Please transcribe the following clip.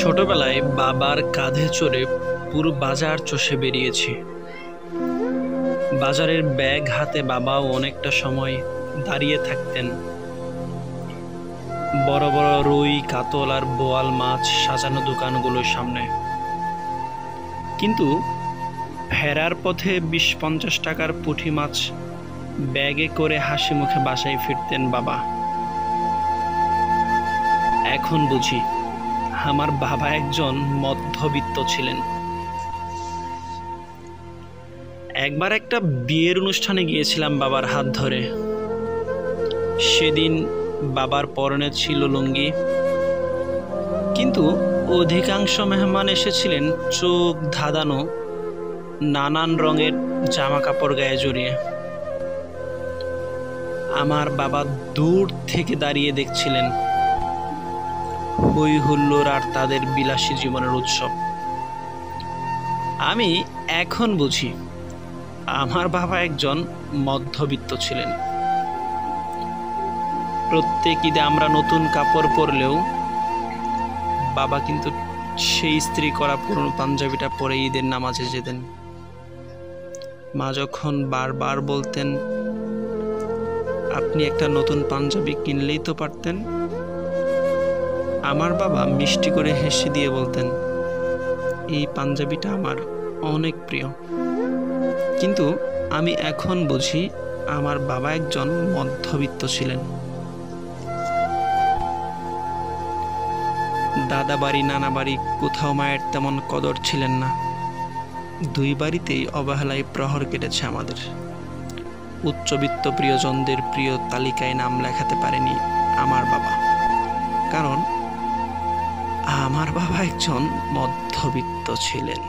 ছোটবেলায় বাবার কাঁধে চড়ে পুরো বাজার চষে বেরিয়েছি। বাজারের ব্যাগ হাতে বাবাও অনেকটা সময় দাঁড়িয়ে থাকতেন। বড় বড় রুই, কাতল আর বোয়াল মাছ সাজানো দোকানগুলোর সামনে। কিন্তু ফেরার পথে 20-50 টাকার পুঁটি মাছ ব্যাগে করে হাসি মুখে বাসায় ফিরতেন বাবা। এখন বুঝি আমার বাবা একজন মধ্যবিত্ত ছিলেন। একবার একটা বিয়ের অনুষ্ঠানে গিয়েছিলাম বাবার হাত ধরে। সেদিন বাবার পরনে ছিল লুঙ্গি, কিন্তু অধিকাংশ মেহমান এসেছিলেন চোখ ধাঁধানো নানান রঙের জামা কাপড় গায়ে জড়িয়ে। আমার বাবা দূর থেকে দাঁড়িয়ে দেখছিলেন হই হুল্লোড় আর তাদের বিলাসী জীবনের উৎসব। আমি এখন বুঝি আমার বাবা একজন মধ্যবিত্ত ছিলেন। প্রত্যেক ঈদে আমরা নতুন কাপড় পরলেও বাবা কিন্তু সেই ইস্ত্রি করা পুরনো পাঞ্জাবিটা পরে ঈদের নামাজে যেতেন। মা যখন বারবার বলতেন, আপনি একটা নতুন পাঞ্জাবি কিনলেই তো পারতেন, আমার বাবা মিষ্টি করে হেসে দিয়ে বলতেন, এই পাঞ্জাবিটা আমার অনেক প্রিয়। কিন্তু আমি এখন বুঝি আমার বাবা একজন মধ্যবিত্ত ছিলেন। দাদা বাড়ি, নানা বাড়ি কোথাও মায়ের তেমন কদর ছিলেন না। দুই বাড়িতেই অবহেলায় প্রহর কেটেছে আমাদের। উচ্চবিত্ত প্রিয়জনদের প্রিয় তালিকায় নাম লেখাতে পারেনি আমার বাবা, কারণ আমার বাবা একজন মধ্যবিত্ত ছিলেন।